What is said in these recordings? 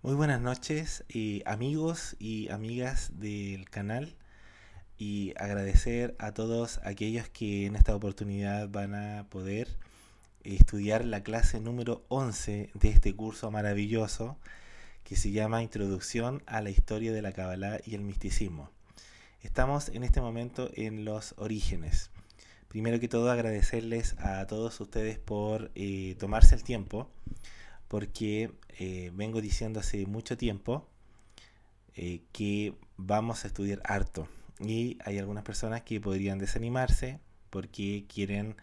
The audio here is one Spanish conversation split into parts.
Muy buenas noches, amigos y amigas del canal, y agradecer a todos aquellos que en esta oportunidad van a poder estudiar la clase número 11 de este curso maravilloso que se llama Introducción a la Historia de la Kabbalah y el Misticismo. Estamos en este momento en los orígenes. Primero que todo, agradecerles a todos ustedes por tomarse el tiempo, porque vengo diciendo hace mucho tiempo que vamos a estudiar harto. Y hay algunas personas que podrían desanimarse porque quieren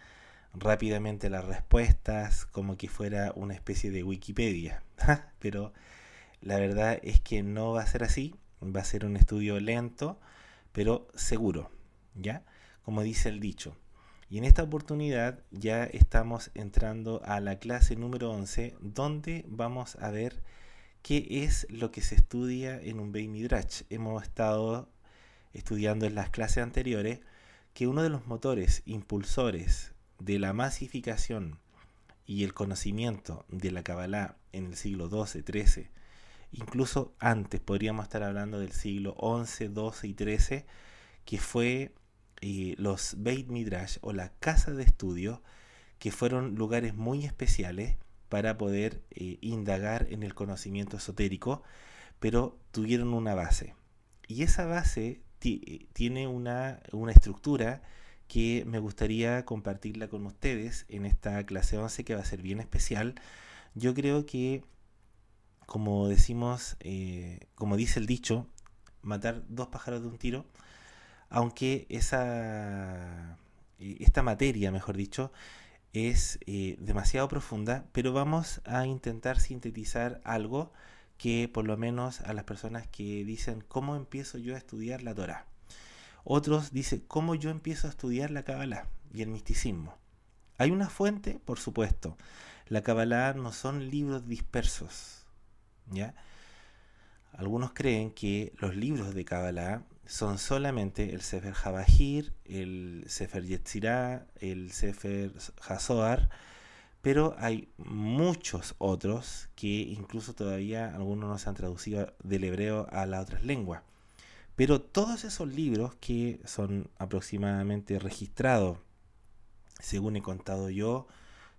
rápidamente las respuestas, como que fuera una especie de Wikipedia. Pero la verdad es que no va a ser así. Va a ser un estudio lento, pero seguro, ¿ya? Como dice el dicho. Y en esta oportunidad ya estamos entrando a la clase número 11, donde vamos a ver qué es lo que se estudia en un Beit Midrash. Hemos estado estudiando en las clases anteriores que uno de los motores impulsores de la masificación y el conocimiento de la Kabbalah en el siglo XII, XIII, incluso antes, podríamos estar hablando del siglo XI, XII y XIII, que fue los Beit Midrash o la casa de estudio, que fueron lugares muy especiales para poder indagar en el conocimiento esotérico, pero tuvieron una base. Y esa base tiene una estructura que me gustaría compartirla con ustedes en esta clase 11 que va a ser bien especial. Yo creo que, como decimos, como dice el dicho, matar dos pájaros de un tiro, aunque esta materia, mejor dicho, es demasiado profunda, pero vamos a intentar sintetizar algo que por lo menos a las personas que dicen ¿cómo empiezo yo a estudiar la Torah? Otros dicen ¿cómo yo empiezo a estudiar la Kabbalah y el misticismo? Hay una fuente, por supuesto. La Kabbalah no son libros dispersos, ¿ya? Algunos creen que los libros de Kabbalah son solamente el Sefer Habahir, el Sefer Yetzirah, el Sefer Hazoar, pero hay muchos otros que incluso todavía algunos no se han traducido del hebreo a las otras lenguas. Pero todos esos libros que son aproximadamente registrados, según he contado yo,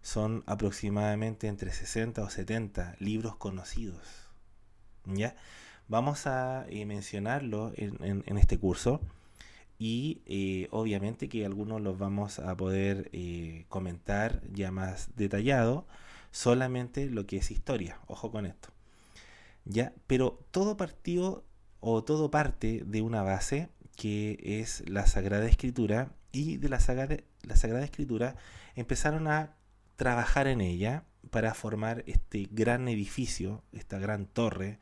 son aproximadamente entre 60 o 70 libros conocidos. ¿Ya? Vamos a mencionarlo en este curso y obviamente que algunos los vamos a poder comentar ya más detallado, solamente lo que es historia, ojo con esto, ya, pero todo partió o todo parte de una base que es la Sagrada Escritura, y de la Sagrada Escritura empezaron a trabajar en ella para formar este gran edificio, esta gran torre,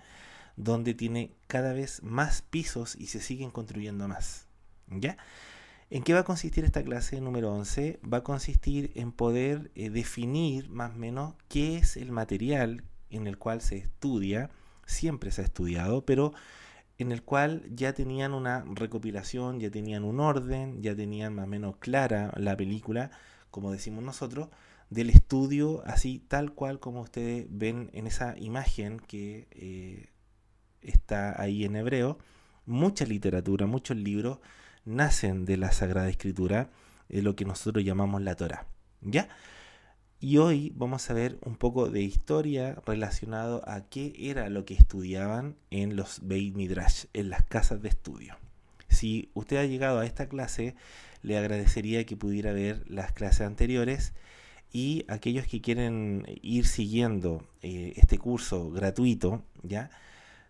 donde tiene cada vez más pisos y se siguen construyendo más. ¿Ya? ¿En qué va a consistir esta clase número 11? Va a consistir en poder definir más o menos qué es el material en el cual se estudia, siempre se ha estudiado, pero en el cual ya tenían una recopilación, ya tenían un orden, ya tenían más o menos clara la película, como decimos nosotros, del estudio así tal cual como ustedes ven en esa imagen que está ahí en hebreo. Mucha literatura, muchos libros nacen de la Sagrada Escritura, lo que nosotros llamamos la Torah. ¿Ya? Y hoy vamos a ver un poco de historia relacionado a qué era lo que estudiaban en los Beit Midrash, en las casas de estudio. Si usted ha llegado a esta clase, le agradecería que pudiera ver las clases anteriores, y aquellos que quieren ir siguiendo este curso gratuito, ¿ya?,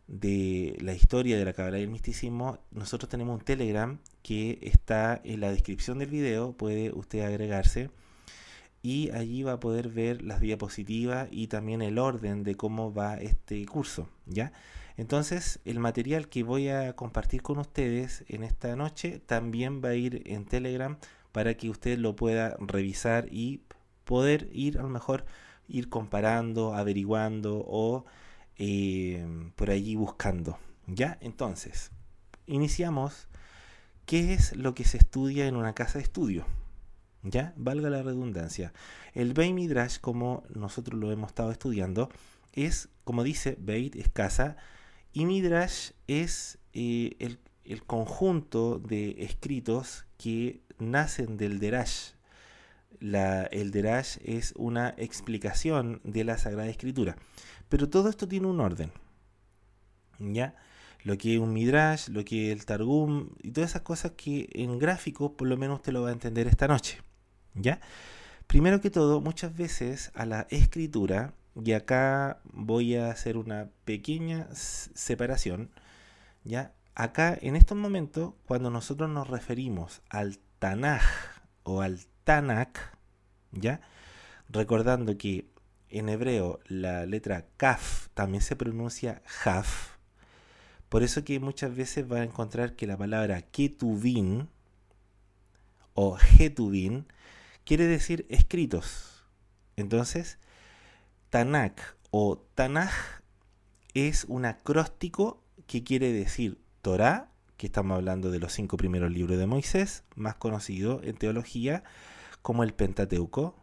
de la historia de la Kabbalah y el misticismo, nosotros tenemos un Telegram que está en la descripción del video, puede usted agregarse y allí va a poder ver las diapositivas y también el orden de cómo va este curso, ¿ya? Entonces, el material que voy a compartir con ustedes en esta noche también va a ir en Telegram para que usted lo pueda revisar y poder ir a lo mejor ir comparando, averiguando o por allí buscando, ¿ya? Entonces, iniciamos. ¿Qué es lo que se estudia en una casa de estudio? ¿Ya? Valga la redundancia. El Beit Midrash, como nosotros lo hemos estado estudiando, es, como dice, Beit es casa, y Midrash es el conjunto de escritos que nacen del Derash. El Derash es una explicación de la Sagrada Escritura. Pero todo esto tiene un orden, ¿ya? Lo que es un Midrash, lo que es el Targum y todas esas cosas que en gráfico por lo menos usted lo va a entender esta noche, ¿ya? Primero que todo, muchas veces a la escritura, y acá voy a hacer una pequeña separación, ¿ya? Acá en estos momentos, cuando nosotros nos referimos al Tanaj o al Tanakh, ¿ya? Recordando que en hebreo la letra Kaf también se pronuncia Jaf. Por eso que muchas veces va a encontrar que la palabra Ketuvin o Getuvin quiere decir escritos. Entonces, Tanakh o Tanaj es un acróstico que quiere decir Torá, que estamos hablando de los 5 primeros libros de Moisés, más conocido en teología como el Pentateuco.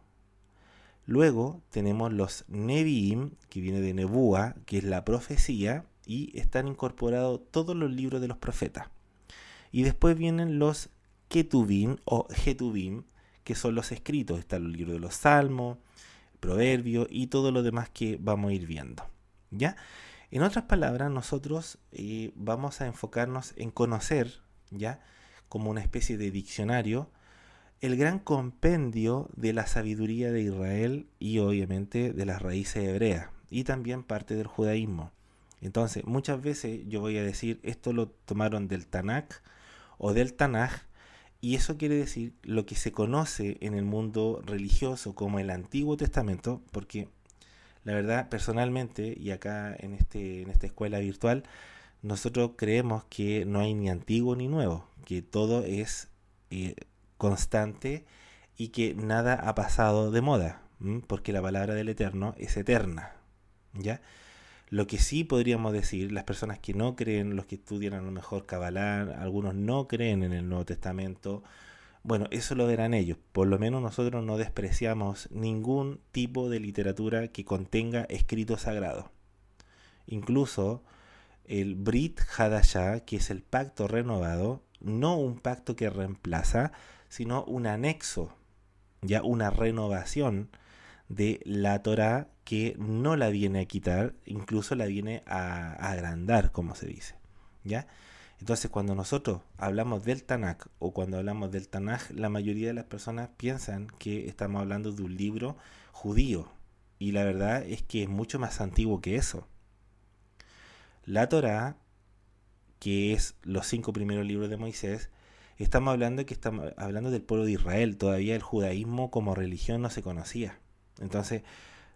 Luego tenemos los Nevi'im, que viene de Nebúa, que es la profecía, y están incorporados todos los libros de los profetas. Y después vienen los Ketuvim o Getuvim, que son los escritos. Están los libros de los Salmos, Proverbios y todo lo demás que vamos a ir viendo, ¿ya? En otras palabras, nosotros vamos a enfocarnos en conocer, ¿ya? Como una especie de diccionario, el gran compendio de la sabiduría de Israel y obviamente de las raíces hebreas y también parte del judaísmo. Entonces, muchas veces yo voy a decir, esto lo tomaron del Tanakh o del Tanaj, y eso quiere decir lo que se conoce en el mundo religioso como el Antiguo Testamento, porque la verdad, personalmente, y acá en esta escuela virtual, nosotros creemos que no hay ni antiguo ni nuevo, que todo es constante y que nada ha pasado de moda, porque la palabra del Eterno es eterna, ¿ya? Lo que sí podríamos decir, las personas que no creen, los que estudian a lo mejor Kabbalah, algunos no creen en el Nuevo Testamento, bueno, eso lo verán ellos. Por lo menos nosotros no despreciamos ningún tipo de literatura que contenga escritos sagrados. Incluso el Brit Hadashah, que es el pacto renovado, no un pacto que reemplaza, sino un anexo, ya una renovación de la Torá que no la viene a quitar, incluso la viene a agrandar, como se dice, ¿ya? Entonces, cuando nosotros hablamos del Tanakh o cuando hablamos del Tanaj, la mayoría de las personas piensan que estamos hablando de un libro judío, y la verdad es que es mucho más antiguo que eso. La Torá, que es los 5 primeros libros de Moisés, estamos hablando del pueblo de Israel. Todavía el judaísmo como religión no se conocía. Entonces,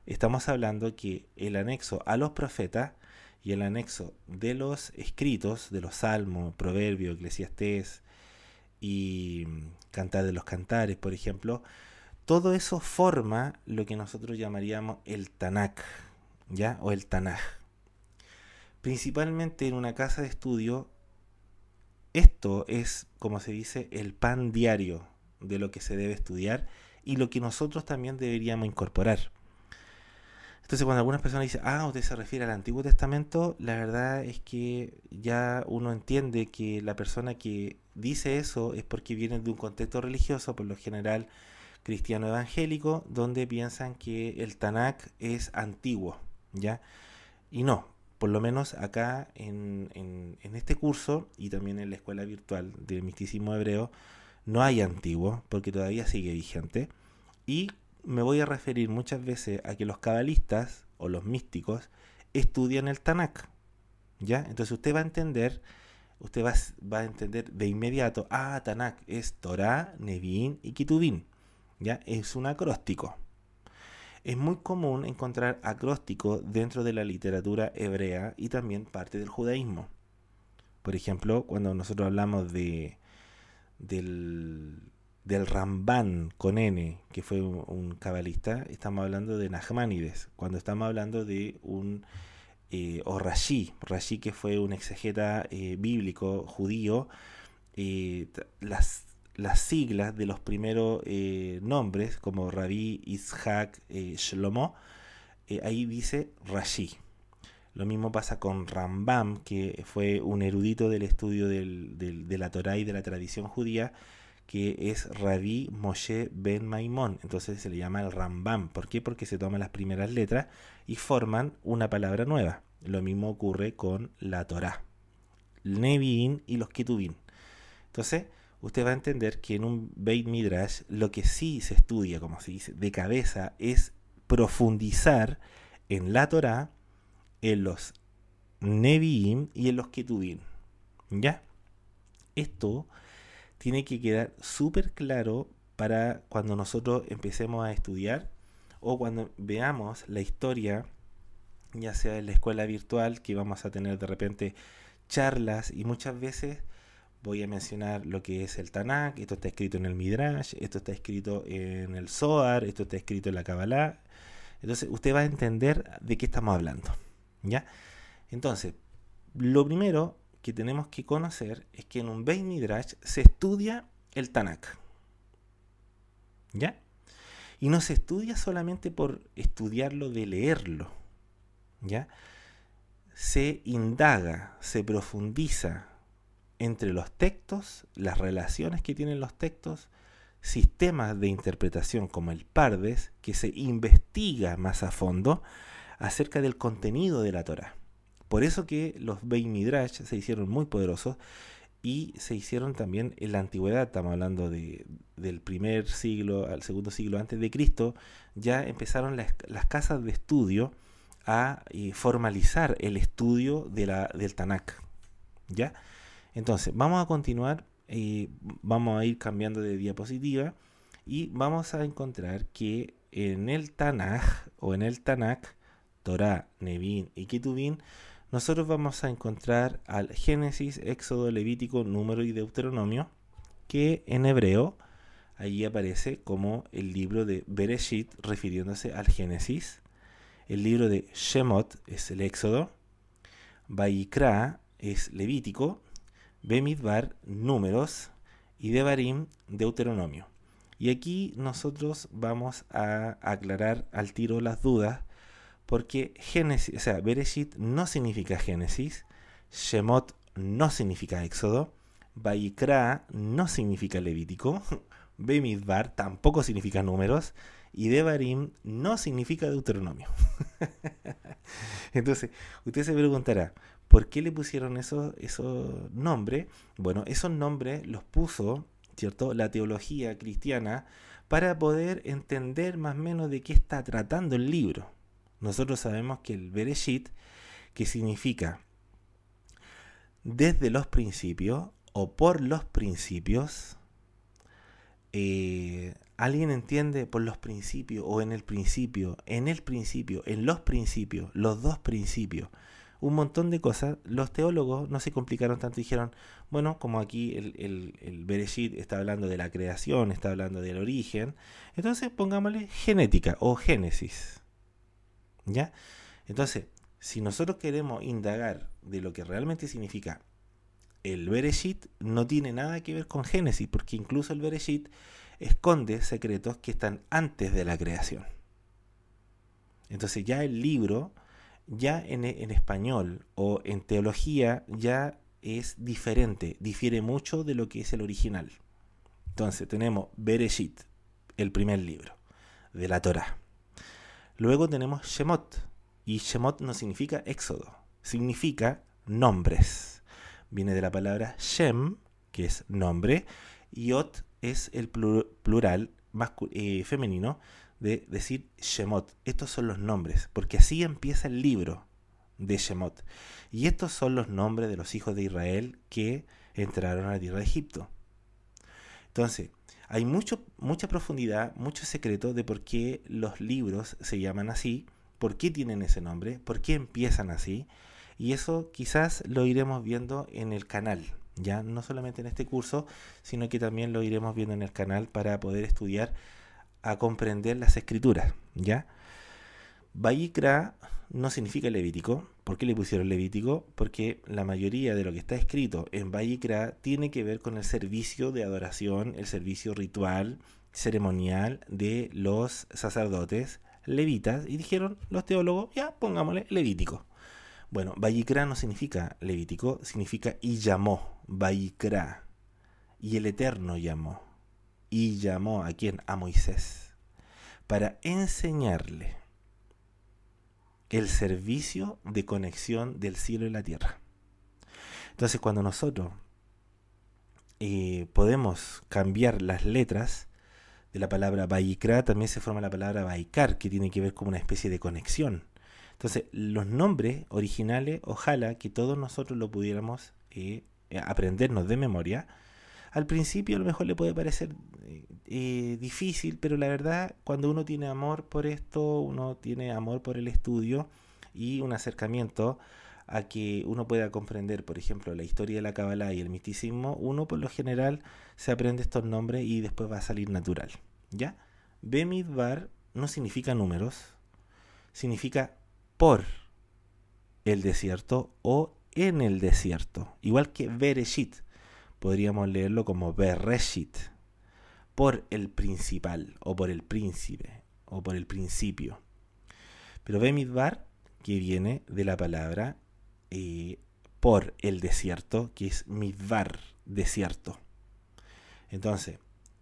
estamos hablando que el anexo a los profetas y el anexo de los escritos, de los Salmos, Proverbios, Eclesiastés y Cantar de los Cantares, por ejemplo, todo eso forma lo que nosotros llamaríamos el Tanakh, ¿ya? O el Tanaj. Principalmente en una casa de estudio, esto es, como se dice, el pan diario de lo que se debe estudiar y lo que nosotros también deberíamos incorporar. Entonces, cuando algunas personas dicen, usted se refiere al Antiguo Testamento, la verdad es que ya uno entiende que la persona que dice eso es porque viene de un contexto religioso, por lo general cristiano evangélico, donde piensan que el Tanakh es antiguo, ¿ya? Y no, por lo menos acá en este curso y también en la escuela virtual del misticismo hebreo, no hay antiguo, porque todavía sigue vigente. Y me voy a referir muchas veces a que los cabalistas o los místicos estudian el Tanakh, ¿ya? Entonces usted va a entender de inmediato, Tanakh es Torá, Nevi'im y Ketuvim, ¿ya? Es un acróstico. Es muy común encontrar acrósticos dentro de la literatura hebrea y también parte del judaísmo. Por ejemplo, cuando nosotros hablamos del Ramban con N, que fue un cabalista, estamos hablando de Nachmanides. Cuando estamos hablando de o Rashi, que fue un exegeta bíblico judío, las siglas de los primeros nombres, como Rabí, Ishak, Shlomo, ahí dice Rashi. Lo mismo pasa con Rambam, que fue un erudito del estudio de la Torá y de la tradición judía, que es Rabbi Moshe Ben Maimón. Entonces se le llama el Rambam. ¿Por qué? Porque se toman las primeras letras y forman una palabra nueva. Lo mismo ocurre con la Torá, el Nevi'im y los Ketuvim. Entonces, usted va a entender que en un Beit Midrash lo que sí se estudia, como se dice, de cabeza, es profundizar en la Torá, en los Nevi'im y en los Ketuvim. ¿Ya? Esto tiene que quedar súper claro para cuando nosotros empecemos a estudiar o cuando veamos la historia, ya sea en la escuela virtual, que vamos a tener de repente charlas, y muchas veces voy a mencionar lo que es el Tanakh. Esto está escrito en el Midrash, esto está escrito en el Zohar, esto está escrito en la Kabbalah. Entonces usted va a entender de qué estamos hablando, ¿ya? Entonces, lo primero que tenemos que conocer es que en un Beit Midrash se estudia el Tanakh, ¿ya? Y no se estudia solamente por estudiarlo de leerlo, ¿ya? Se indaga, se profundiza entre los textos, las relaciones que tienen los textos, sistemas de interpretación como el Pardes, que se investiga más a fondo acerca del contenido de la Torá. Por eso que los Beit Midrash se hicieron muy poderosos y se hicieron también en la antigüedad. Estamos hablando del primer siglo al segundo siglo antes de Cristo. Ya empezaron las casas de estudio a formalizar el estudio del Tanakh, ¿ya? Entonces, vamos a continuar, vamos a ir cambiando de diapositiva y vamos a encontrar que en el Tanaj o en el Tanakh, Torá, Nevi'im y Ketuvim, nosotros vamos a encontrar al Génesis, Éxodo, Levítico, Número y Deuteronomio, que en hebreo allí aparece como el libro de Bereshit, refiriéndose al Génesis. El libro de Shemot es el Éxodo, Vayikra es Levítico, Bemidbar, Números, y Devarim, Deuteronomio. Y aquí nosotros vamos a aclarar al tiro las dudas, porque Génesis, o sea, Bereshit no significa Génesis, Shemot no significa Éxodo, Vayikra no significa Levítico, Bemidbar tampoco significa Números, y Devarim no significa Deuteronomio. Entonces, usted se preguntará, ¿por qué le pusieron esos nombres? Bueno, esos nombres los puso, ¿cierto?, la teología cristiana para poder entender más o menos de qué está tratando el libro. Nosotros sabemos que el Bereshit, que significa desde los principios o por los principios, ¿alguien entiende por los principios o en el principio, en los principios, los dos principios? Un montón de cosas. Los teólogos no se complicaron tanto y dijeron, bueno, como aquí el Bereshit está hablando de la creación, está hablando del origen, entonces pongámosle genética o génesis, ¿ya? Entonces, si nosotros queremos indagar de lo que realmente significa el Bereshit, no tiene nada que ver con Génesis, porque incluso el Bereshit esconde secretos que están antes de la creación. Entonces ya el libro, ya en español o en teología, ya es diferente, difiere mucho de lo que es el original. Entonces tenemos Bereshit, el primer libro de la Torá. Luego tenemos Shemot, y Shemot no significa éxodo, significa nombres. Viene de la palabra Shem, que es nombre, y Ot es el plural femenino de decir Shemot. Estos son los nombres, porque así empieza el libro de Shemot. Y estos son los nombres de los hijos de Israel que entraron a la tierra de Egipto. Entonces, hay mucha profundidad, mucho secreto de por qué los libros se llaman así, por qué tienen ese nombre, por qué empiezan así. Y eso quizás lo iremos viendo en el canal, ya no solamente en este curso, sino que también lo iremos viendo en el canal para poder estudiar a comprender las escrituras, ¿ya? Vayikra no significa Levítico. ¿Por qué le pusieron Levítico? Porque la mayoría de lo que está escrito en Vayikra tiene que ver con el servicio de adoración, el servicio ritual, ceremonial de los sacerdotes, levitas, y dijeron los teólogos, ya, pongámosle Levítico. Bueno, Vayikra no significa Levítico, significa y llamó, Vayikra. Y el Eterno llamó. ¿Y llamó a quién? A Moisés. Para enseñarle el servicio de conexión del cielo y la tierra. Entonces, cuando nosotros podemos cambiar las letras de la palabra Vayikra, también se forma la palabra Vaikar, que tiene que ver con una especie de conexión. Entonces, los nombres originales, ojalá que todos nosotros lo pudiéramos aprendernos de memoria. Al principio a lo mejor le puede parecer difícil, pero la verdad, cuando uno tiene amor por esto, uno tiene amor por el estudio y un acercamiento a que uno pueda comprender, por ejemplo, la historia de la Kabbalah y el misticismo, uno por lo general se aprende estos nombres y después va a salir natural, ¿ya? Bemidbar no significa números, significa por el desierto o en el desierto, igual que Bereshit, podríamos leerlo como Bereshit, por el principal o por el príncipe o por el principio. Pero Bemidbar, que viene de la palabra por el desierto, que es Midbar, desierto. Entonces,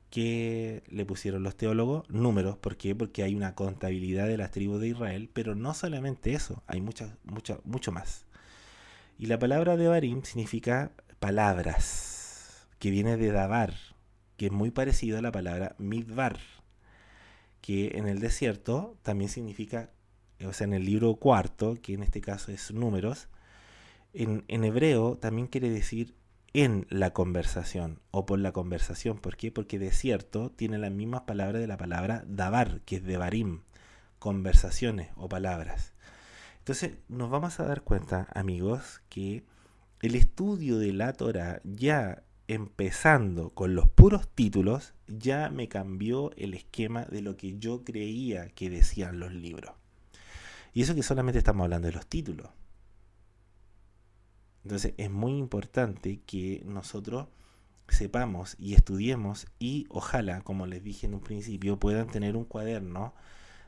¿qué le pusieron los teólogos? Números. ¿Por qué? Porque hay una contabilidad de las tribus de Israel, pero no solamente eso, hay mucho más. Y la palabra Devarim significa palabras, que viene de Davar, que es muy parecido a la palabra Midbar, que en el desierto también significa, o sea, en el libro cuarto, que en este caso es números, en hebreo también quiere decir en la conversación o por la conversación. ¿Por qué? Porque desierto tiene las mismas palabras de la palabra davar, que es devarim, conversaciones o palabras. Entonces nos vamos a dar cuenta, amigos, que el estudio de la Torah, ya empezando con los puros títulos, ya me cambió el esquema de lo que yo creía que decían los libros. Y eso que solamente estamos hablando de los títulos. Entonces es muy importante que nosotros sepamos y estudiemos y ojalá, como les dije en un principio, puedan tener un cuaderno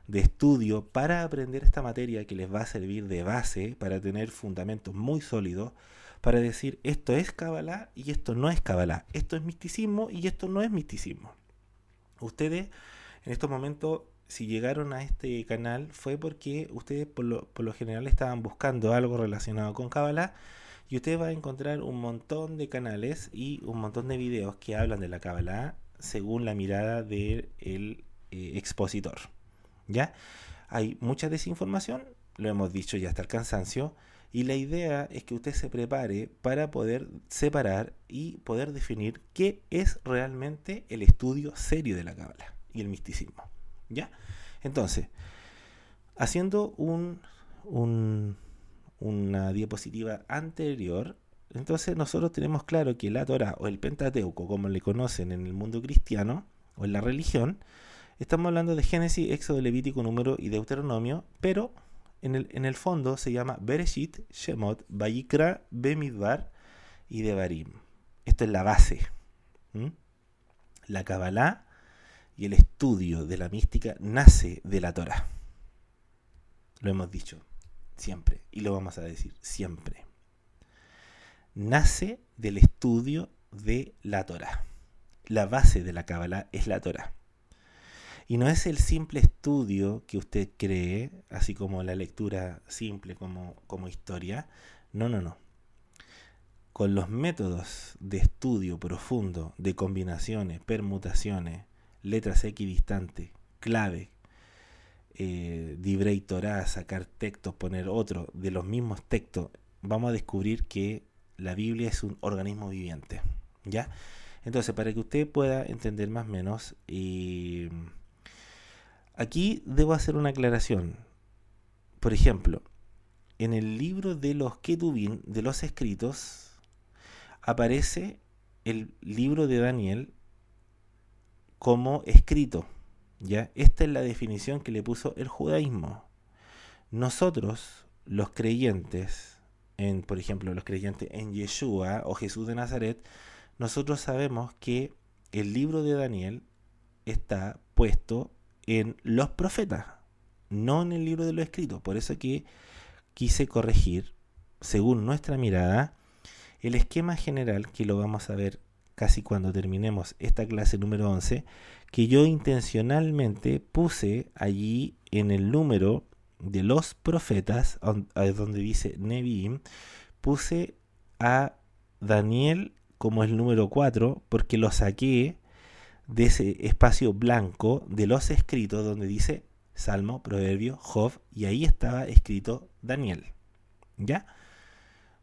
de estudio para aprender esta materia que les va a servir de base para tener fundamentos muy sólidos para decir esto es Kabbalah y esto no es Kabbalah, esto es misticismo y esto no es misticismo. Ustedes en estos momentos, si llegaron a este canal, fue porque ustedes por lo general estaban buscando algo relacionado con Kabbalah. Y usted va a encontrar un montón de canales y un montón de videos que hablan de la Kabbalah según la mirada del expositor. ¿Ya? Hay mucha desinformación, lo hemos dicho ya hasta el cansancio, y la idea es que usted se prepare para poder separar y poder definir qué es realmente el estudio serio de la Kabbalah y el misticismo. ¿Ya? Entonces, haciendo una diapositiva anterior, entonces nosotros tenemos claro que la Torah o el Pentateuco, como le conocen en el mundo cristiano o en la religión, estamos hablando de Génesis, Éxodo, Levítico, Número y Deuteronomio, pero en el fondo se llama Bereshit, Shemot, Vayikra, Bemidbar y Devarim. Esto es la base. La Kabbalah y el estudio de la mística nace de la Torah. Lo hemos dicho siempre, y lo vamos a decir siempre. Nace del estudio de la Torah. La base de la Kabbalah es la Torah. Y no es el simple estudio que usted cree, así como la lectura simple como historia. No. Con los métodos de estudio profundo, de combinaciones, permutaciones, letras equidistantes, clave, Divrei Torah, sacar textos, poner otro de los mismos textos, vamos a descubrir que la Biblia es un organismo viviente, ¿ya? Entonces, para que usted pueda entender más o menos, aquí debo hacer una aclaración. Por ejemplo, en el libro de los Ketubim, de los escritos, aparece el libro de Daniel como escrito. ¿Ya? Esta es la definición que le puso el judaísmo. Nosotros, los creyentes, por ejemplo, los creyentes en Yeshua o Jesús de Nazaret, nosotros sabemos que el libro de Daniel está puesto en los profetas. no en el libro de los escritos. Por eso que quise corregir, según nuestra mirada, el esquema general, que lo vamos a ver casi cuando terminemos esta clase número 11, que yo intencionalmente puse allí en el número de los profetas, donde dice Nevi'im, puse a Daniel como el número 4, porque lo saqué de ese espacio blanco de los escritos donde dice Salmo, Proverbio, Job, y ahí estaba escrito Daniel. ¿Ya?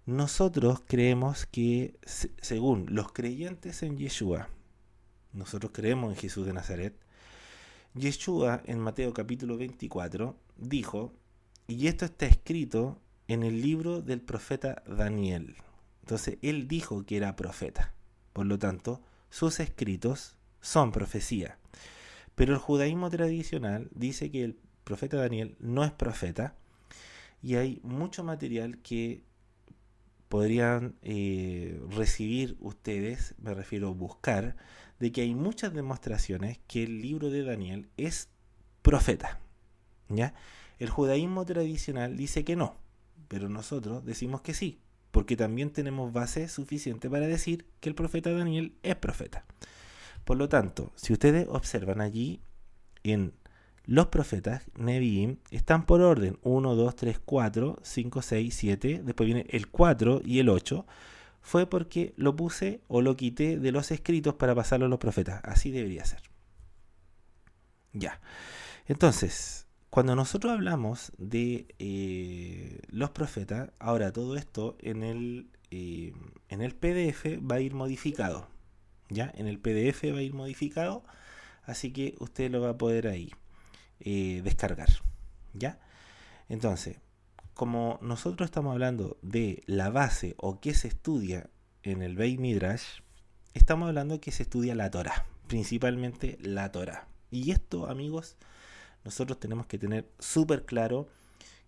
Nosotros creemos que, según los creyentes en Yeshua, nosotros creemos en Jesús de Nazaret, Yeshua en Mateo capítulo 24 dijo, y esto está escrito en el libro del profeta Daniel. Entonces él dijo que era profeta, por lo tanto sus escritos son profecía. Pero el judaísmo tradicional dice que el profeta Daniel no es profeta, y hay mucho material que podrían recibir ustedes, me refiero a buscar, de que hay muchas demostraciones que el libro de Daniel es profeta. ¿Ya? El judaísmo tradicional dice que no, pero nosotros decimos que sí, porque también tenemos base suficiente para decir que el profeta Daniel es profeta. Por lo tanto, si ustedes observan allí en los profetas, Nevi'im, están por orden 1, 2, 3, 4, 5, 6, 7, después viene el 4 y el 8, fue porque lo puse o lo quité de los escritos para pasarlo a los profetas. Así debería ser. Ya. Entonces, cuando nosotros hablamos de los profetas, ahora todo esto en el PDF va a ir modificado. ¿Ya? En el PDF va a ir modificado, así que usted lo va a poder ahí descargar. ¿Ya? Entonces, como nosotros estamos hablando de la base o qué se estudia en el Beit Midrash, estamos hablando que se estudia la Torá, principalmente la Torá. Y esto, amigos, nosotros tenemos que tener súper claro,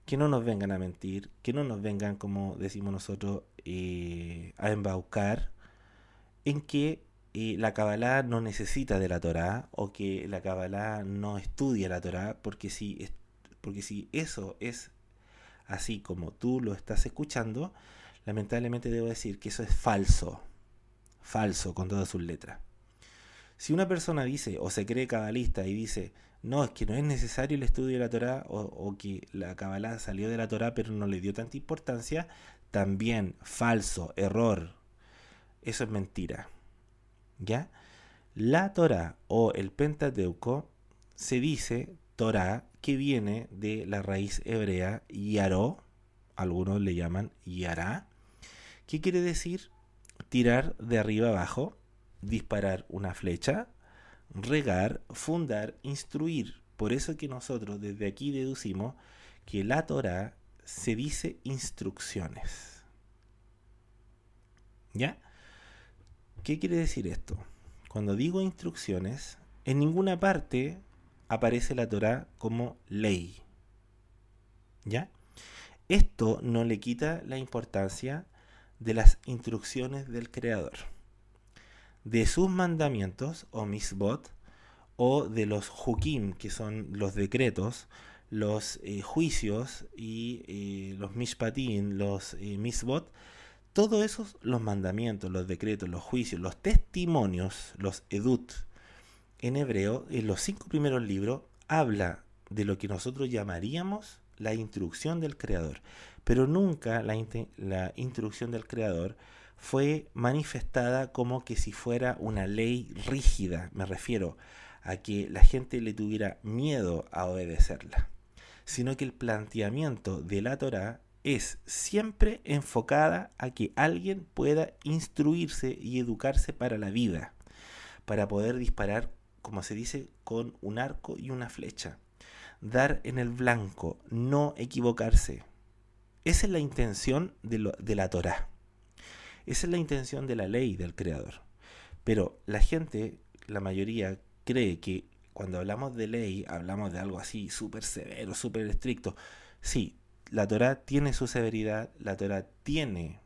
que no nos vengan a mentir, que no nos vengan, como decimos nosotros, a embaucar en que la Kabbalah no necesita de la Torá, o que la Kabbalah no estudia la Torá, porque si eso es así como tú lo estás escuchando, lamentablemente debo decir que eso es falso con todas sus letras. Si una persona dice o se cree cabalista y dice, no, es que no es necesario el estudio de la Torá, o que la Kabbalah salió de la Torá pero no le dio tanta importancia, también falso, error, eso es mentira. ¿Ya? La Torá o el Pentateuco se dice Torá, que viene de la raíz hebrea yaró, algunos le llaman yará, que quiere decir tirar de arriba abajo, disparar una flecha, regar, fundar, instruir. Por eso que nosotros desde aquí deducimos que la Torá se dice instrucciones. ¿Ya? ¿Qué quiere decir esto? Cuando digo instrucciones, en ninguna parte aparece la Torá como ley. ¿Ya? Esto no le quita la importancia de las instrucciones del Creador, de sus mandamientos o misbot, o de los hukim, que son los decretos, los juicios, y los mishpatim, los misbot. Todos esos, los mandamientos, los decretos, los juicios, los testimonios, los edut, en hebreo, en los 5 primeros libros, habla de lo que nosotros llamaríamos la instrucción del Creador. Pero nunca la instrucción del Creador fue manifestada como que si fuera una ley rígida. Me refiero a que la gente le tuviera miedo a obedecerla, sino que el planteamiento de la Torá es siempre enfocada a que alguien pueda instruirse y educarse para la vida, para poder disparar, como se dice, con un arco y una flecha, dar en el blanco, no equivocarse. Esa es la intención de la Torá. Esa es la intención de la ley del Creador. Pero la gente, la mayoría, cree que cuando hablamos de ley, hablamos de algo así súper severo, súper estricto. Sí, la Torá tiene su severidad, la Torá tiene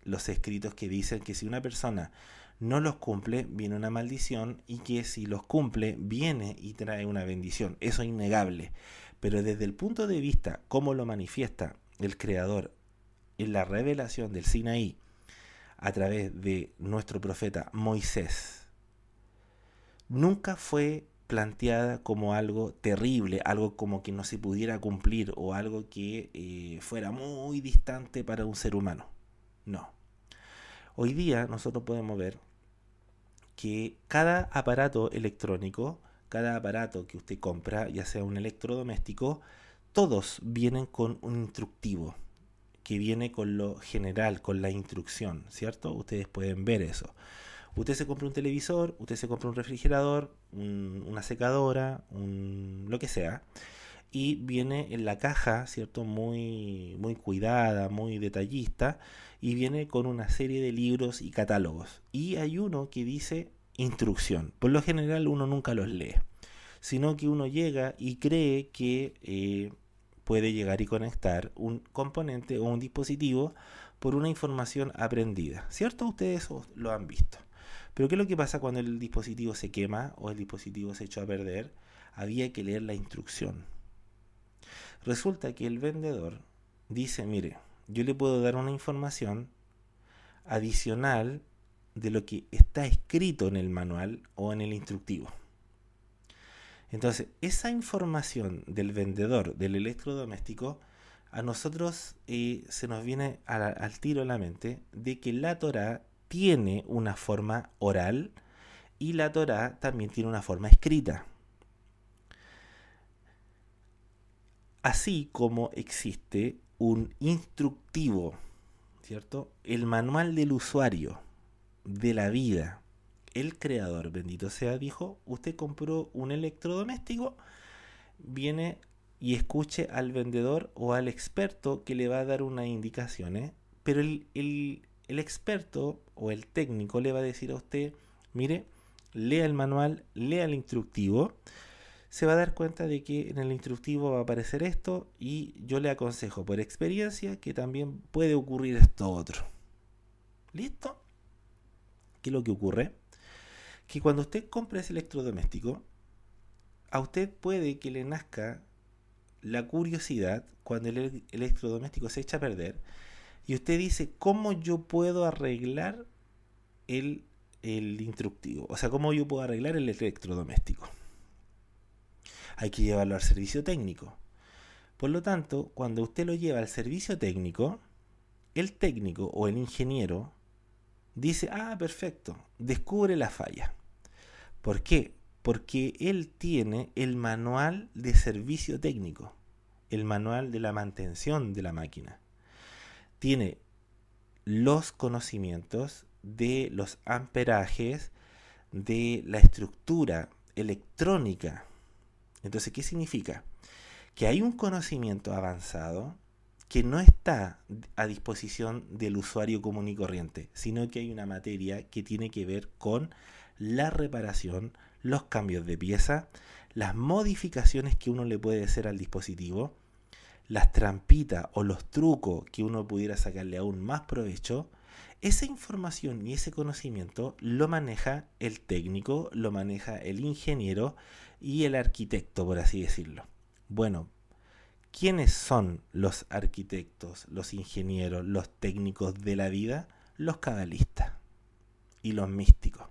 los escritos que dicen que si una persona no los cumple, viene una maldición, y que si los cumple, viene y trae una bendición. Eso es innegable. Pero desde el punto de vista cómo lo manifiesta el Creador en la revelación del Sinaí a través de nuestro profeta Moisés, nunca fue planteada como algo terrible, algo como que no se pudiera cumplir o algo que fuera muy distante para un ser humano. No. Hoy día nosotros podemos ver que cada aparato electrónico, cada aparato que usted compra, ya sea un electrodoméstico, todos vienen con un instructivo que viene con lo general, con la instrucción, ¿cierto? Ustedes pueden ver eso. Usted se compra un televisor, usted se compra un refrigerador, una secadora, lo que sea, y viene en la caja, ¿cierto? Muy, muy cuidada, muy detallista, y viene con una serie de libros y catálogos. Y hay uno que dice instrucción. Por lo general uno nunca los lee, sino que uno llega y cree que puede llegar y conectar un componente o un dispositivo por una información aprendida, ¿cierto? Ustedes lo han visto. Pero ¿qué es lo que pasa cuando el dispositivo se quema o el dispositivo se echó a perder? Había que leer la instrucción. Resulta que el vendedor dice, mire, yo le puedo dar una información adicional de lo que está escrito en el manual o en el instructivo. Entonces, esa información del vendedor del electrodoméstico, a nosotros se nos viene al tiro a la mente de que la Torá tiene una forma oral y la Torá también tiene una forma escrita. Así como existe un instructivo, ¿cierto? El manual del usuario de la vida. El Creador, bendito sea, dijo, usted compró un electrodoméstico, viene y escuche al vendedor o al experto que le va a dar unas indicaciones, pero el experto o el técnico le va a decir a usted, mire, lea el manual, lea el instructivo, se va a dar cuenta de que en el instructivo va a aparecer esto y yo le aconsejo por experiencia que también puede ocurrir esto otro. ¿Listo? ¿Qué es lo que ocurre? Que cuando usted compra ese electrodoméstico, a usted puede que le nazca la curiosidad cuando el electrodoméstico se echa a perder y usted dice, ¿cómo yo puedo arreglar el instructivo? O sea, ¿cómo yo puedo arreglar el electrodoméstico? Hay que llevarlo al servicio técnico. Por lo tanto, cuando usted lo lleva al servicio técnico, el técnico o el ingeniero dice, perfecto, descubre la falla. ¿Por qué? Porque él tiene el manual de servicio técnico, el manual de la mantención de la máquina. Tiene los conocimientos de los amperajes, de la estructura electrónica. Entonces, ¿qué significa? Que hay un conocimiento avanzado que no está a disposición del usuario común y corriente, sino que hay una materia que tiene que ver con la reparación, los cambios de pieza, las modificaciones que uno le puede hacer al dispositivo, las trampitas o los trucos que uno pudiera sacarle aún más provecho. Esa información y ese conocimiento lo maneja el técnico, lo maneja el ingeniero y el arquitecto, por así decirlo. Bueno, ¿quiénes son los arquitectos, los ingenieros, los técnicos de la vida? Los cabalistas y los místicos,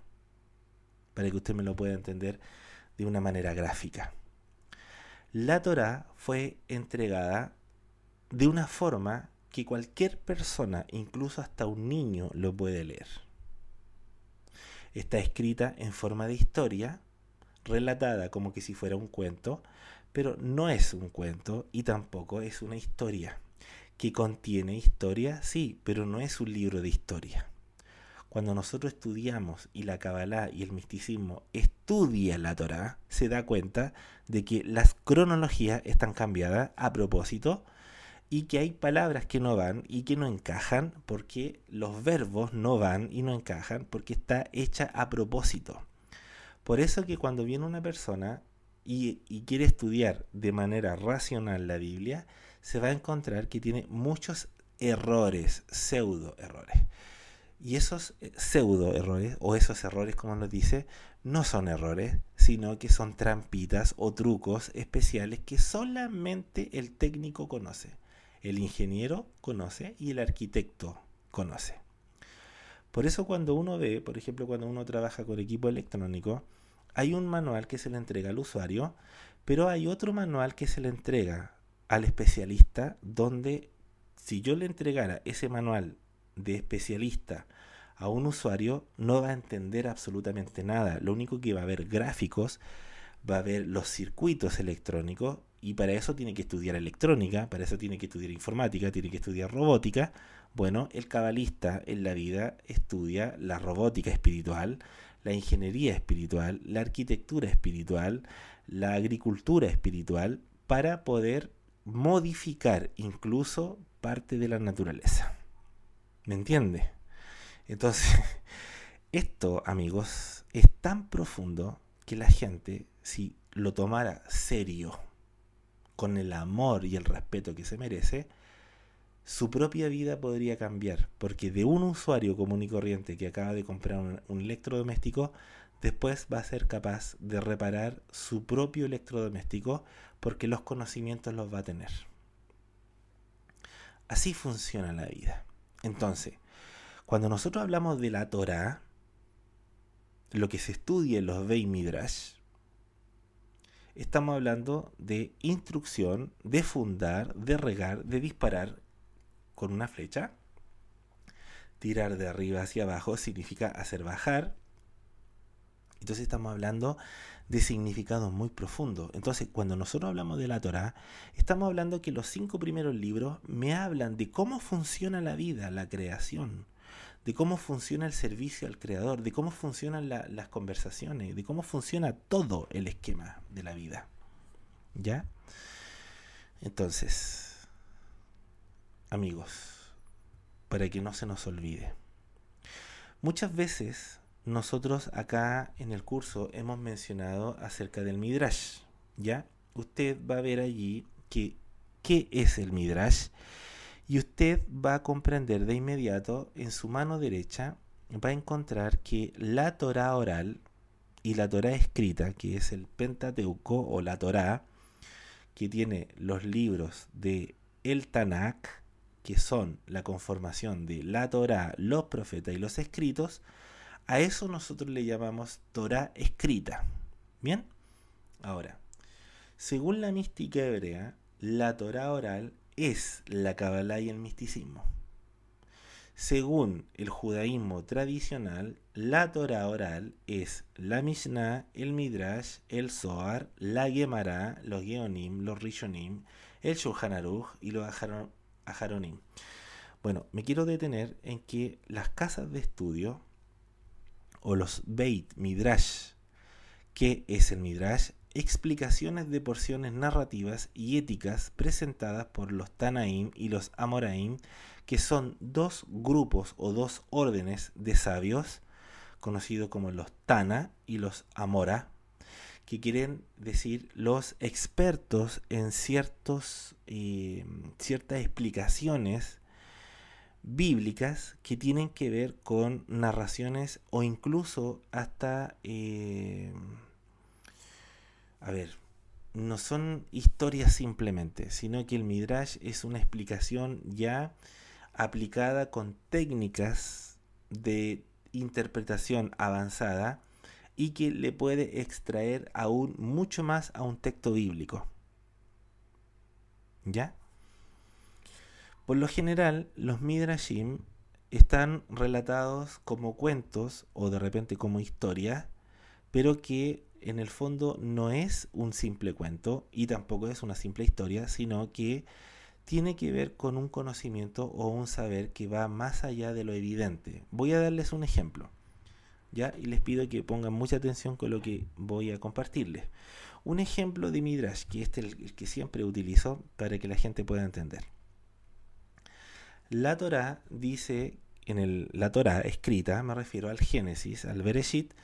para que usted me lo pueda entender de una manera gráfica. La Torá fue entregada de una forma que cualquier persona, incluso hasta un niño, lo puede leer. Está escrita en forma de historia, relatada como que si fuera un cuento, pero no es un cuento y tampoco es una historia. ¿Que contiene historia? Sí, pero no es un libro de historia. Cuando nosotros estudiamos y la Kabbalah y el misticismo estudia la Torá, se da cuenta de que las cronologías están cambiadas a propósito y que hay palabras que no van y que no encajan porque los verbos no van y no encajan porque está hecha a propósito. Por eso que cuando viene una persona y quiere estudiar de manera racional la Biblia, se va a encontrar que tiene muchos errores, pseudo errores. Y esos pseudo errores, o esos errores como nos dice, no son errores, sino que son trampitas o trucos especiales que solamente el técnico conoce, el ingeniero conoce y el arquitecto conoce. Por eso cuando uno ve, por ejemplo, cuando uno trabaja con equipo electrónico, hay un manual que se le entrega al usuario, pero hay otro manual que se le entrega al especialista, donde si yo le entregara ese manual de especialista a un usuario, no va a entender absolutamente nada. Lo único que va a ver gráficos, va a ver los circuitos electrónicos, y para eso tiene que estudiar electrónica, para eso tiene que estudiar informática, tiene que estudiar robótica. Bueno, el cabalista en la vida estudia la robótica espiritual, la ingeniería espiritual, la arquitectura espiritual, la agricultura espiritual, para poder modificar incluso parte de la naturaleza. ¿Me entiende? Entonces, esto, amigos, es tan profundo que la gente, si lo tomara serio, con el amor y el respeto que se merece, su propia vida podría cambiar, porque de un usuario común y corriente que acaba de comprar un electrodoméstico, después va a ser capaz de reparar su propio electrodoméstico, porque los conocimientos los va a tener. Así funciona la vida. Entonces, cuando nosotros hablamos de la Torá, lo que se estudia en los Beit Midrash, estamos hablando de instrucción, de fundar, de regar, de disparar con una flecha. Tirar de arriba hacia abajo significa hacer bajar. Entonces estamos hablando de significados muy profundos. Entonces, cuando nosotros hablamos de la Torá, estamos hablando que los 5 primeros libros me hablan de cómo funciona la vida, la creación, de cómo funciona el servicio al Creador, de cómo funcionan las conversaciones, de cómo funciona todo el esquema de la vida. ¿Ya? Entonces, amigos, para que no se nos olvide, muchas veces nosotros acá en el curso hemos mencionado acerca del Midrash. ¿Ya? Usted va a ver allí qué es el Midrash, y usted va a comprender de inmediato, en su mano derecha va a encontrar que la Torá oral y la Torá escrita, que es el Pentateuco o la Torá, que tiene los libros de el Tanakh, que son la conformación de la Torá, los profetas y los escritos, a eso nosotros le llamamos Torá escrita. ¿Bien? Ahora, según la mística hebrea, la Torá oral es la Kabbalah y el misticismo. Según el judaísmo tradicional, la Torá oral es la Mishnah, el Midrash, el Zohar, la Gemara, los Geonim, los Rishonim, el Shulchan Aruch y los Aharonim. Bueno, me quiero detener en que las casas de estudio o los Beit Midrash, ¿qué es el Midrash? Explicaciones de porciones narrativas y éticas presentadas por los Tanaim y los Amoraim, que son dos grupos o dos órdenes de sabios, conocidos como los Tana y los Amora, que quieren decir los expertos en ciertas explicaciones bíblicas que tienen que ver con narraciones o incluso hasta no son historias simplemente, sino que el Midrash es una explicación ya aplicada con técnicas de interpretación avanzada y que le puede extraer aún mucho más a un texto bíblico. ¿Ya? Por lo general, los Midrashim están relatados como cuentos o de repente como historias, pero que en el fondo no es un simple cuento y tampoco es una simple historia, sino que tiene que ver con un conocimiento o un saber que va más allá de lo evidente. Voy a darles un ejemplo, ¿ya? Y les pido que pongan mucha atención con lo que voy a compartirles. Un ejemplo de Midrash, que este es el que siempre utilizo para que la gente pueda entender. La Torá dice, la Torá escrita, me refiero al Génesis, al Bereshit,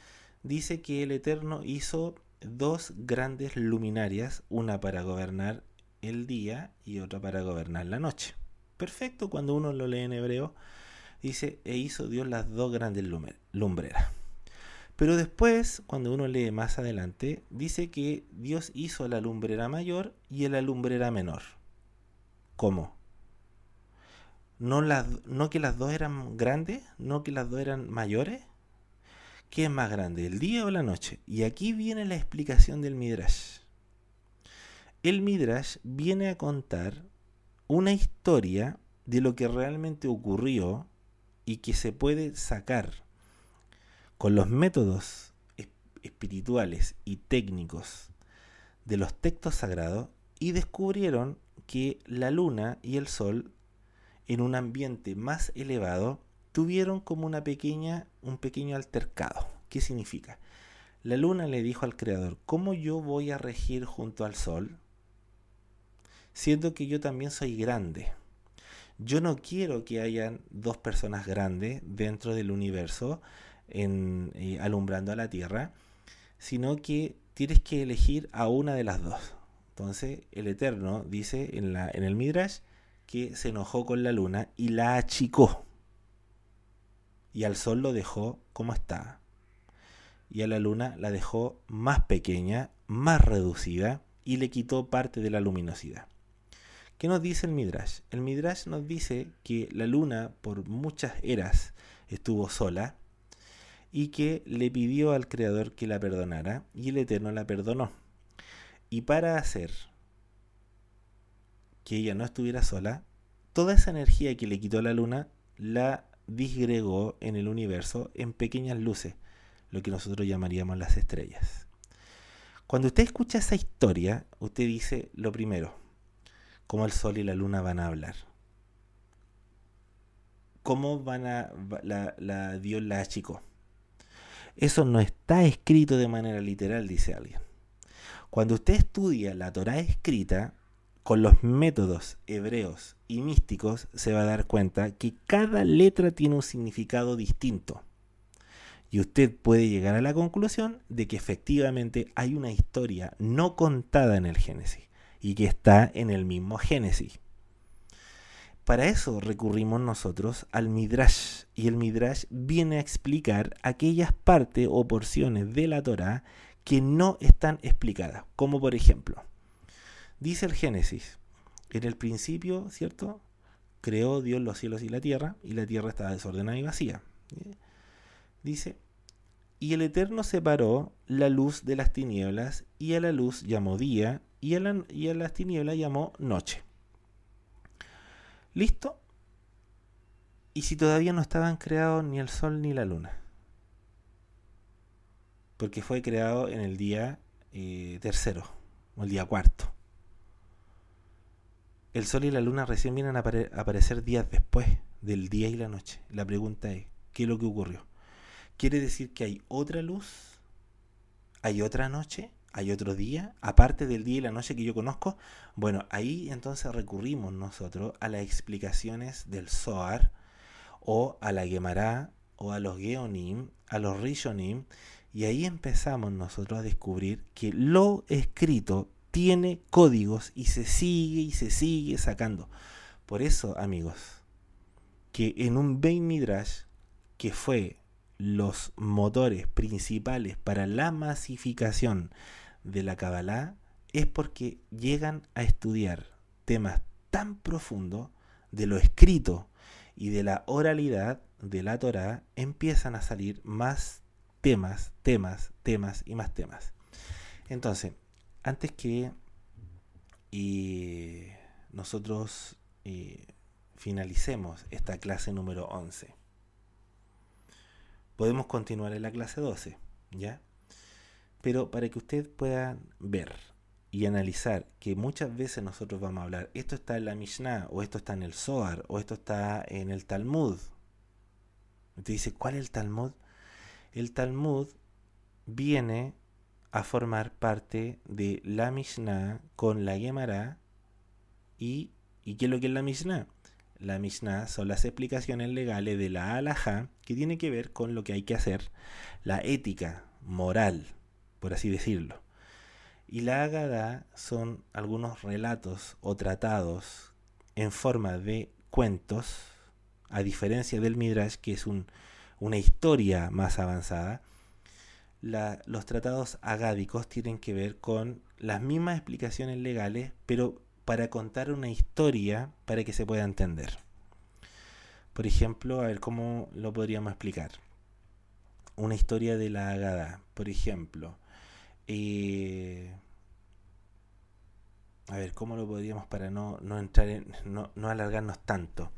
dice que el Eterno hizo dos grandes luminarias, una para gobernar el día y otra para gobernar la noche. Perfecto, cuando uno lo lee en hebreo, Dice, e hizo Dios las dos grandes lumbreras. Pero después, cuando uno lee más adelante, dice que Dios hizo la lumbrera mayor y la lumbrera menor. ¿Cómo? No que las dos eran grandes, no que las dos eran mayores. ¿Qué es más grande, el día o la noche? Y aquí viene la explicación del Midrash. El Midrash viene a contar una historia de lo que realmente ocurrió y que se puede sacar con los métodos espirituales y técnicos de los textos sagrados, y descubrieron que la luna y el sol en un ambiente más elevado tuvieron como un pequeño altercado. ¿Qué significa? La luna le dijo al creador, ¿cómo yo voy a regir junto al sol? Siendo que yo también soy grande. Yo no quiero que hayan dos personas grandes dentro del universo alumbrando a la Tierra, sino que tienes que elegir a una de las dos. Entonces el Eterno dice en el Midrash que se enojó con la luna y la achicó, y al sol lo dejó como estaba, y a la luna la dejó más pequeña, más reducida, y le quitó parte de la luminosidad. ¿Qué nos dice el Midrash? El Midrash nos dice que la luna por muchas eras estuvo sola y que le pidió al Creador que la perdonara, y el Eterno la perdonó. Y para hacer que ella no estuviera sola, toda esa energía que le quitó la luna la disgregó en el universo en pequeñas luces, lo que nosotros llamaríamos las estrellas. Cuando usted escucha esa historia, usted dice lo primero: ¿cómo el sol y la luna van a hablar? ¿Cómo Dios la achicó? Eso no está escrito de manera literal, dice alguien. Cuando usted estudia la Torá escrita con los métodos hebreos y místicos, se va a dar cuenta que cada letra tiene un significado distinto. Y usted puede llegar a la conclusión de que efectivamente hay una historia no contada en el Génesis y que está en el mismo Génesis. Para eso recurrimos nosotros al Midrash, y el Midrash viene a explicar aquellas partes o porciones de la Torá que no están explicadas, como por ejemplo, dice el Génesis, en el principio, ¿cierto?, creó Dios los cielos y la tierra estaba desordenada y vacía. Dice, y el Eterno separó la luz de las tinieblas, y a la luz llamó día, y a las tinieblas llamó noche. ¿Listo? ¿Y si todavía no estaban creados ni el sol ni la luna? Porque fue creado en el día tercero, o el día cuarto. El sol y la luna recién vienen a aparecer días después del día y la noche. La pregunta es, ¿qué es lo que ocurrió? ¿Quiere decir que hay otra luz? ¿Hay otra noche? ¿Hay otro día? Aparte del día y la noche que yo conozco. Bueno, ahí entonces recurrimos nosotros a las explicaciones del Zohar, o a la Gemara, o a los Geonim, a los Rishonim, y ahí empezamos nosotros a descubrir que lo escrito tiene códigos y se sigue sacando. Por eso, amigos, que en un Beit Midrash, que fue los motores principales para la masificación de la Kabbalah, es porque llegan a estudiar temas tan profundos de lo escrito y de la oralidad de la Torá, empiezan a salir más temas y más temas. Entonces, antes que nosotros finalicemos esta clase número 11, podemos continuar en la clase 12, ¿ya? Pero para que ustedes puedan ver y analizar que muchas veces nosotros vamos a hablar, esto está en la Mishnah, o esto está en el Zohar, o esto está en el Talmud. Usted dice, ¿cuál es el Talmud? El Talmud viene a formar parte de la Mishnah con la Gemara. ¿Y qué es lo que es la Mishnah? La Mishnah son las explicaciones legales de la Halajá, que tiene que ver con lo que hay que hacer, la ética moral, por así decirlo. Y la Agadá son algunos relatos o tratados en forma de cuentos A diferencia del Midrash, que es una historia más avanzada, los tratados agádicos tienen que ver con las mismas explicaciones legales, pero para contar una historia para que se pueda entender. Por ejemplo, a ver cómo lo podríamos explicar. Una historia de la Agadá, por ejemplo. A ver, ¿cómo lo podríamos para no entrar no alargarnos tanto?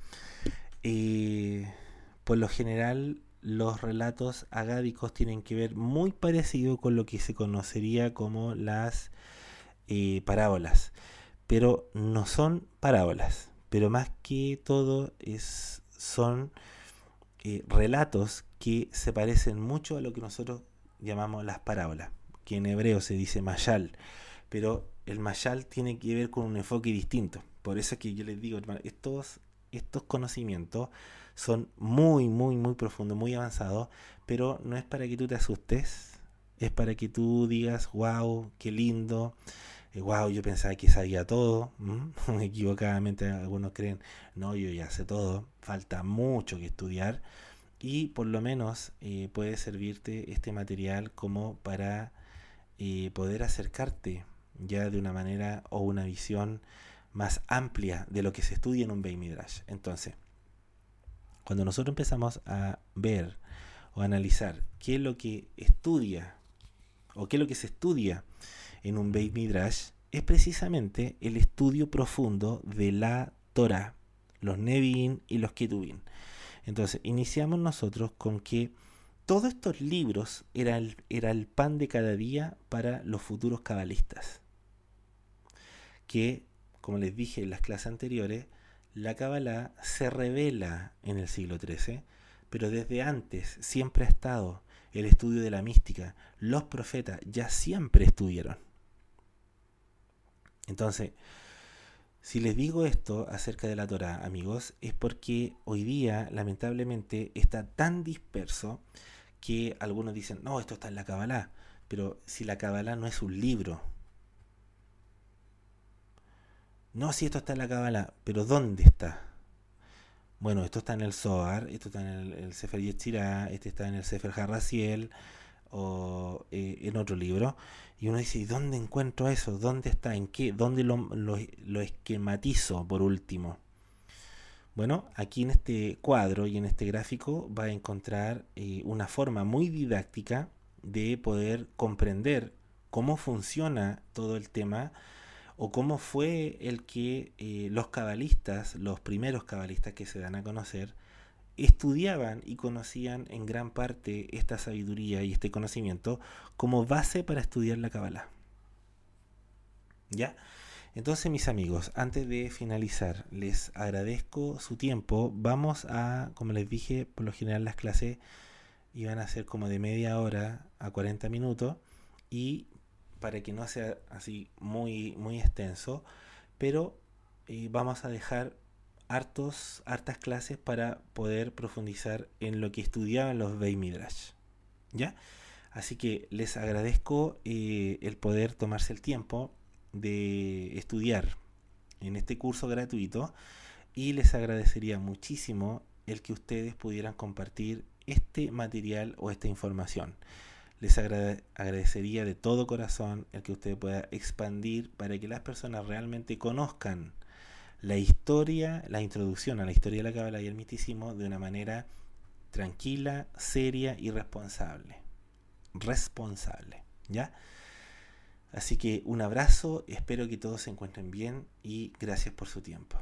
Por lo general, los relatos agádicos tienen que ver muy parecido con lo que se conocería como las parábolas, pero no son parábolas, pero más que todo son relatos que se parecen mucho a lo que nosotros llamamos las parábolas, que en hebreo se dice mashal, pero el mashal tiene que ver con un enfoque distinto. Por eso es que yo les digo, hermano, estos conocimientos son muy, muy, muy profundos, muy avanzados, pero no es para que tú te asustes, es para que tú digas, wow, qué lindo, wow, yo pensaba que sabía todo. Equivocadamente algunos creen, no, yo ya sé todo, falta mucho que estudiar, y por lo menos puede servirte este material como para poder acercarte ya de una manera o una visión más amplia de lo que se estudia en un Beit Midrash. Entonces, cuando nosotros empezamos a ver o analizar qué es lo que estudia o qué es lo que se estudia en un Beit Midrash, es precisamente el estudio profundo de la Torah, los Nevi'im y los Ketuvim. Entonces, iniciamos nosotros con que todos estos libros era el pan de cada día para los futuros cabalistas. Que, como les dije en las clases anteriores, la Kabbalah se revela en el siglo XIII, pero desde antes siempre ha estado el estudio de la mística. Los profetas ya siempre estudiaron. Entonces, si les digo esto acerca de la Torah, amigos, es porque hoy día, lamentablemente, está tan disperso que algunos dicen, no, esto está en la Kabbalah, pero si la Kabbalah no es un libro. No, si esto está en la Kabbalah, pero ¿dónde está? Bueno, esto está en el Zohar, esto está en el Sefer Yetzirah, este está en el Sefer Harraziel o en otro libro. Y uno dice, ¿y dónde encuentro eso? ¿Dónde está? ¿En qué? ¿Dónde lo esquematizo por último? Bueno, aquí en este cuadro y en este gráfico va a encontrar una forma muy didáctica de poder comprender cómo funciona todo el tema o cómo fue el que los cabalistas, los primeros cabalistas que se dan a conocer, estudiaban y conocían en gran parte esta sabiduría y este conocimiento como base para estudiar la Kabbalah. ¿Ya? Entonces, mis amigos, antes de finalizar, les agradezco su tiempo. Vamos a, como les dije, por lo general las clases iban a ser como de media hora a 40 minutos, y para que no sea así muy, muy extenso, pero vamos a dejar hartas clases para poder profundizar en lo que estudiaban los Beit Midrash. ¿Ya? Así que les agradezco el poder tomarse el tiempo de estudiar en este curso gratuito, y les agradecería muchísimo el que ustedes pudieran compartir este material o esta información. Les agradecería de todo corazón el que usted pueda expandir para que las personas realmente conozcan la historia, la introducción a la historia de la Kabbalah y el misticismo de una manera tranquila, seria y responsable. ¿Ya? Así que un abrazo, espero que todos se encuentren bien y gracias por su tiempo.